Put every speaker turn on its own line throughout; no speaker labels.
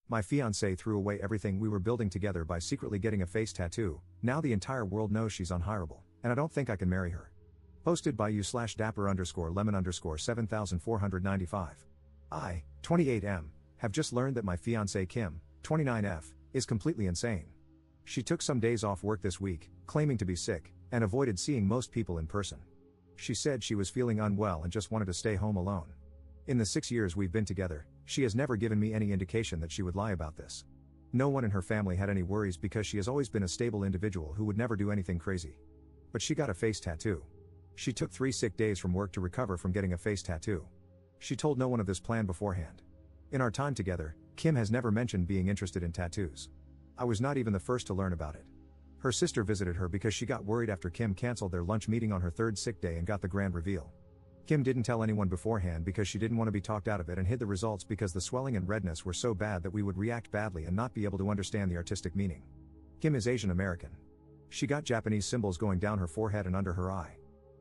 My fiance threw away everything we were building together by secretly getting a face tattoo. Now the entire world knows she's unhireable, and I don't think I can marry her. Posted by you/dapper_lemon_7495. I, 28M, have just learned that my fiancée Kim, 29F, is completely insane. She took some days off work this week, claiming to be sick, and avoided seeing most people in person. She said she was feeling unwell and just wanted to stay home alone. In the 6 years we've been together, she has never given me any indication that she would lie about this. No one in her family had any worries because she has always been a stable individual who would never do anything crazy. But she got a face tattoo. She took 3 sick days from work to recover from getting a face tattoo. She told no one of this plan beforehand. In our time together, Kim has never mentioned being interested in tattoos. I was not even the first to learn about it. Her sister visited her because she got worried after Kim canceled their lunch meeting on her 3rd sick day and got the grand reveal. Kim didn't tell anyone beforehand because she didn't want to be talked out of it and hid the results because the swelling and redness were so bad that we would react badly and not be able to understand the artistic meaning. Kim is Asian American. She got Japanese symbols going down her forehead and under her eye.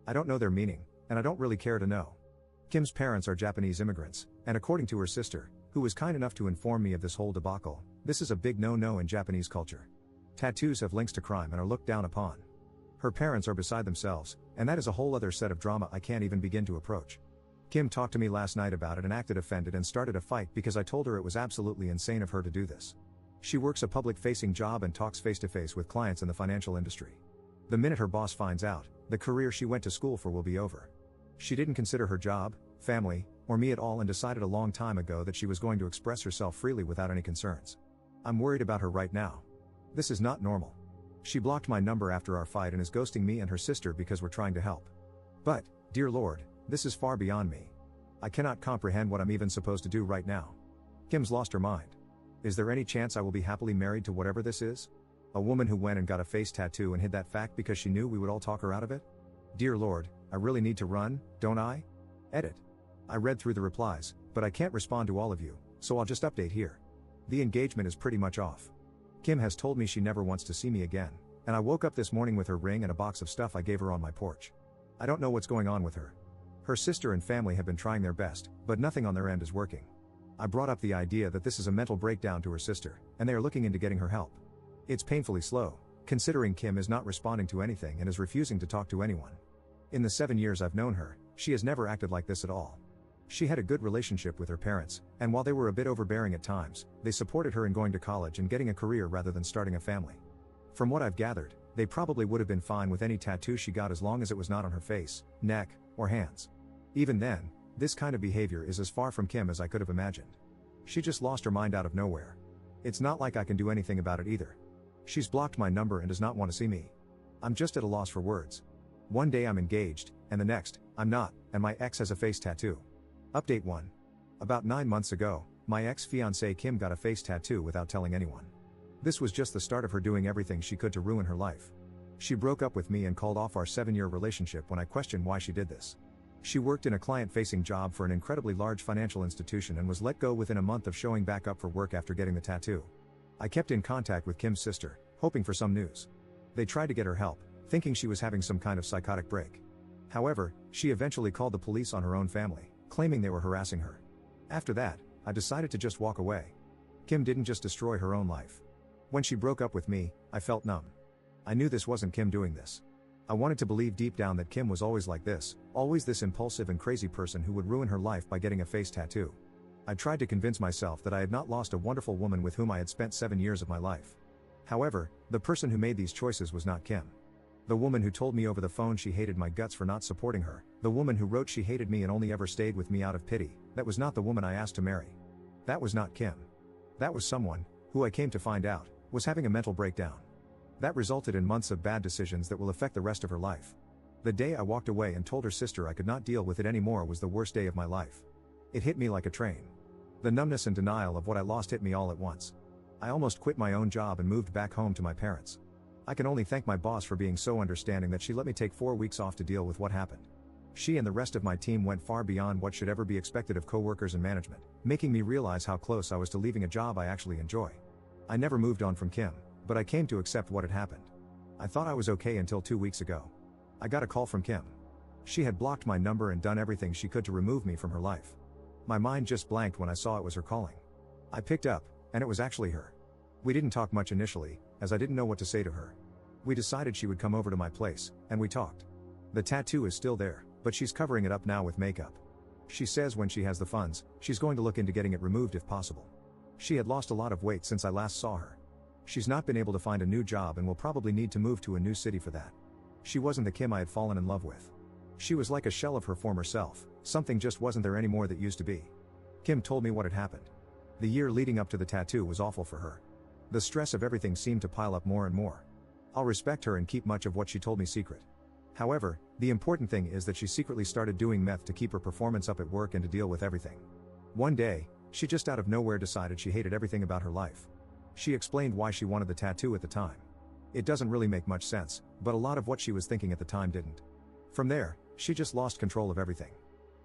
I don't know their meaning, and I don't really care to know. Kim's parents are Japanese immigrants, and according to her sister, who was kind enough to inform me of this whole debacle, this is a big no-no in Japanese culture. Tattoos have links to crime and are looked down upon. Her parents are beside themselves, and that is a whole other set of drama I can't even begin to approach. Kim talked to me last night about it and acted offended and started a fight because I told her it was absolutely insane of her to do this. She works a public-facing job and talks face-to-face with clients in the financial industry. The minute her boss finds out, the career she went to school for will be over. She didn't consider her job, family, or me at all and decided a long time ago that she was going to express herself freely without any concerns. I'm worried about her right now. This is not normal. She blocked my number after our fight and is ghosting me and her sister because we're trying to help. But, dear Lord, this is far beyond me. I cannot comprehend what I'm even supposed to do right now. Kim's lost her mind. Is there any chance I will be happily married to whatever this is? A woman who went and got a face tattoo and hid that fact because she knew we would all talk her out of it? Dear Lord, I really need to run, don't I? Edit. I read through the replies, but I can't respond to all of you, so I'll just update here. The engagement is pretty much off. Kim has told me she never wants to see me again, and I woke up this morning with her ring and a box of stuff I gave her on my porch. I don't know what's going on with her. Her sister and family have been trying their best, but nothing on their end is working. I brought up the idea that this is a mental breakdown to her sister, and they are looking into getting her help. It's painfully slow, considering Kim is not responding to anything and is refusing to talk to anyone. In the 7 years I've known her, she has never acted like this at all. She had a good relationship with her parents, and while they were a bit overbearing at times, they supported her in going to college and getting a career rather than starting a family. From what I've gathered, they probably would have been fine with any tattoo she got as long as it was not on her face, neck, or hands. Even then, this kind of behavior is as far from Kim as I could have imagined. She just lost her mind out of nowhere. It's not like I can do anything about it either. She's blocked my number and does not want to see me. I'm just at a loss for words. One day I'm engaged, and the next, I'm not, and my ex has a face tattoo. Update 1. About 9 months ago, my ex-fiancée Kim got a face tattoo without telling anyone. This was just the start of her doing everything she could to ruin her life. She broke up with me and called off our 7-year relationship when I questioned why she did this. She worked in a client-facing job for an incredibly large financial institution and was let go within a month of showing back up for work after getting the tattoo. I kept in contact with Kim's sister, hoping for some news. They tried to get her help, thinking she was having some kind of psychotic break. However, she eventually called the police on her own family, claiming they were harassing her. After that, I decided to just walk away. Kim didn't just destroy her own life. When she broke up with me, I felt numb. I knew this wasn't Kim doing this. I wanted to believe deep down that Kim was always like this, always this impulsive and crazy person who would ruin her life by getting a face tattoo. I tried to convince myself that I had not lost a wonderful woman with whom I had spent 7 years of my life. However, the person who made these choices was not Kim. The woman who told me over the phone she hated my guts for not supporting her, the woman who wrote she hated me and only ever stayed with me out of pity, that was not the woman I asked to marry. That was not Kim. That was someone, who I came to find out, was having a mental breakdown. That resulted in months of bad decisions that will affect the rest of her life. The day I walked away and told her sister I could not deal with it anymore was the worst day of my life. It hit me like a train. The numbness and denial of what I lost hit me all at once. I almost quit my own job and moved back home to my parents. I can only thank my boss for being so understanding that she let me take 4 weeks off to deal with what happened. She and the rest of my team went far beyond what should ever be expected of coworkers and management, making me realize how close I was to leaving a job I actually enjoy. I never moved on from Kim, but I came to accept what had happened. I thought I was okay until 2 weeks ago. I got a call from Kim. She had blocked my number and done everything she could to remove me from her life. My mind just blanked when I saw it was her calling. I picked up, And it was actually her. We didn't talk much initially, as I didn't know what to say to her. We decided she would come over to my place, and we talked. The tattoo is still there, but she's covering it up now with makeup. She says when she has the funds, she's going to look into getting it removed if possible. She had lost a lot of weight since I last saw her. She's not been able to find a new job and will probably need to move to a new city for that. She wasn't the Kim I had fallen in love with. She was like a shell of her former self, something just wasn't there anymore that used to be. Kim told me what had happened. The year leading up to the tattoo was awful for her. The stress of everything seemed to pile up more and more. I'll respect her and keep much of what she told me secret. However, the important thing is that she secretly started doing meth to keep her performance up at work and to deal with everything. One day, she just out of nowhere decided she hated everything about her life. She explained why she wanted the tattoo at the time. It doesn't really make much sense, but a lot of what she was thinking at the time didn't. From there, she just lost control of everything.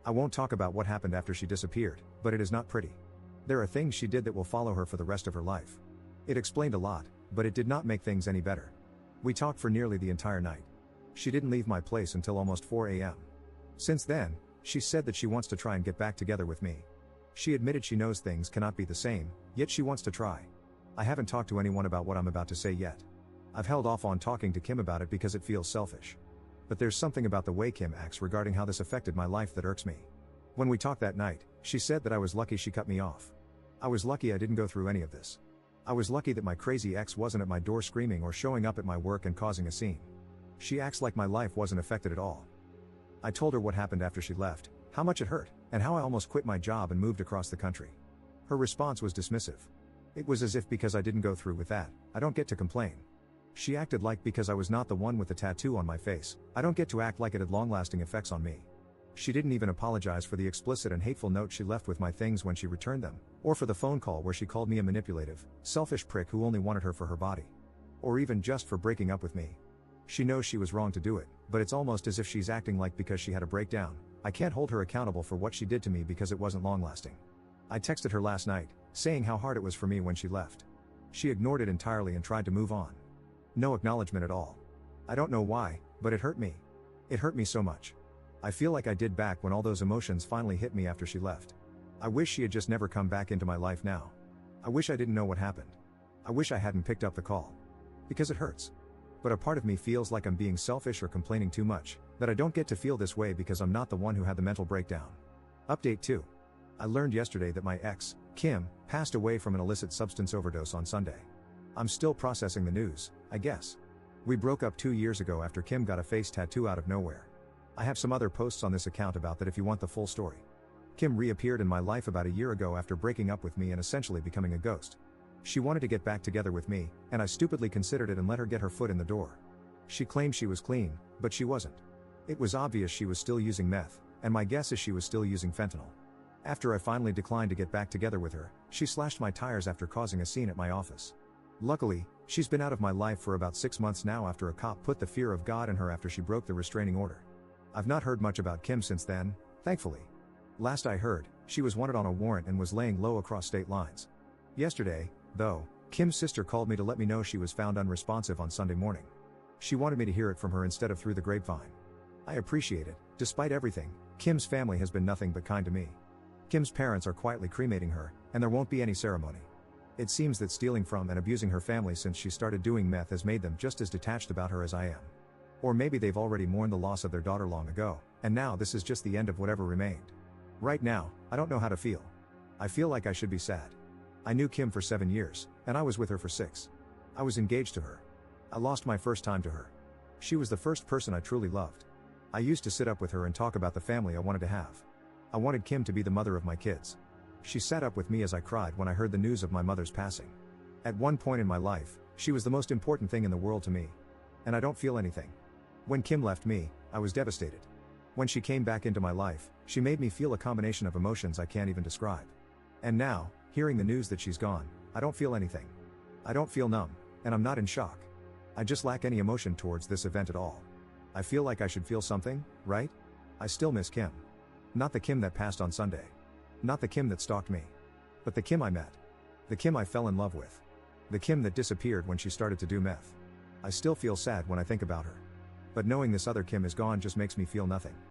I won't talk about what happened after she disappeared, but it is not pretty. There are things she did that will follow her for the rest of her life. It explained a lot, but it did not make things any better. We talked for nearly the entire night. She didn't leave my place until almost 4 a.m. Since then, she said that she wants to try and get back together with me. She admitted she knows things cannot be the same, yet she wants to try. I haven't talked to anyone about what I'm about to say yet. I've held off on talking to Kim about it because it feels selfish. But there's something about the way Kim acts regarding how this affected my life that irks me. When we talked that night, she said that I was lucky she cut me off. I was lucky I didn't go through any of this. I was lucky that my crazy ex wasn't at my door screaming or showing up at my work and causing a scene. She acts like my life wasn't affected at all. I told her what happened after she left, how much it hurt, and how I almost quit my job and moved across the country. Her response was dismissive. It was as if because I didn't go through with that, I don't get to complain. She acted like because I was not the one with the tattoo on my face, I don't get to act like it had long-lasting effects on me. She didn't even apologize for the explicit and hateful note she left with my things when she returned them, or for the phone call where she called me a manipulative, selfish prick who only wanted her for her body. Or even just for breaking up with me. She knows she was wrong to do it, but it's almost as if she's acting like because she had a breakdown, I can't hold her accountable for what she did to me because it wasn't long-lasting. I texted her last night, saying how hard it was for me when she left. She ignored it entirely and tried to move on. No acknowledgement at all. I don't know why, but it hurt me. It hurt me so much. I feel like I did back when all those emotions finally hit me after she left. I wish she had just never come back into my life now. I wish I didn't know what happened. I wish I hadn't picked up the call. Because it hurts. But a part of me feels like I'm being selfish or complaining too much, that I don't get to feel this way because I'm not the one who had the mental breakdown. Update 2. I learned yesterday that my ex, Kim, passed away from an illicit substance overdose on Sunday. I'm still processing the news, I guess. We broke up 2 years ago after Kim got a face tattoo out of nowhere. I have some other posts on this account about that if you want the full story. Kim reappeared in my life about a year ago after breaking up with me and essentially becoming a ghost. She wanted to get back together with me, and I stupidly considered it and let her get her foot in the door. She claimed she was clean, but she wasn't. It was obvious she was still using meth, and my guess is she was still using fentanyl. After I finally declined to get back together with her, she slashed my tires after causing a scene at my office. Luckily, she's been out of my life for about 6 months now after a cop put the fear of God in her after she broke the restraining order. I've not heard much about Kim since then, thankfully. Last I heard, she was wanted on a warrant and was laying low across state lines. Yesterday, though, Kim's sister called me to let me know she was found unresponsive on Sunday morning. She wanted me to hear it from her instead of through the grapevine. I appreciate it. Despite everything, Kim's family has been nothing but kind to me. Kim's parents are quietly cremating her, and there won't be any ceremony. It seems that stealing from and abusing her family since she started doing meth has made them just as detached about her as I am. Or maybe they've already mourned the loss of their daughter long ago, and now this is just the end of whatever remained. Right now, I don't know how to feel. I feel like I should be sad. I knew Kim for 7 years, and I was with her for 6. I was engaged to her. I lost my first time to her. She was the first person I truly loved. I used to sit up with her and talk about the family I wanted to have. I wanted Kim to be the mother of my kids. She sat up with me as I cried when I heard the news of my mother's passing. At one point in my life, she was the most important thing in the world to me. And I don't feel anything. When Kim left me, I was devastated. When she came back into my life, she made me feel a combination of emotions I can't even describe. And now, hearing the news that she's gone, I don't feel anything. I don't feel numb, and I'm not in shock. I just lack any emotion towards this event at all. I feel like I should feel something, right? I still miss Kim. Not the Kim that passed on Sunday. Not the Kim that stalked me. But the Kim I met. The Kim I fell in love with. The Kim that disappeared when she started to do meth. I still feel sad when I think about her. But knowing this other Kim is gone just makes me feel nothing.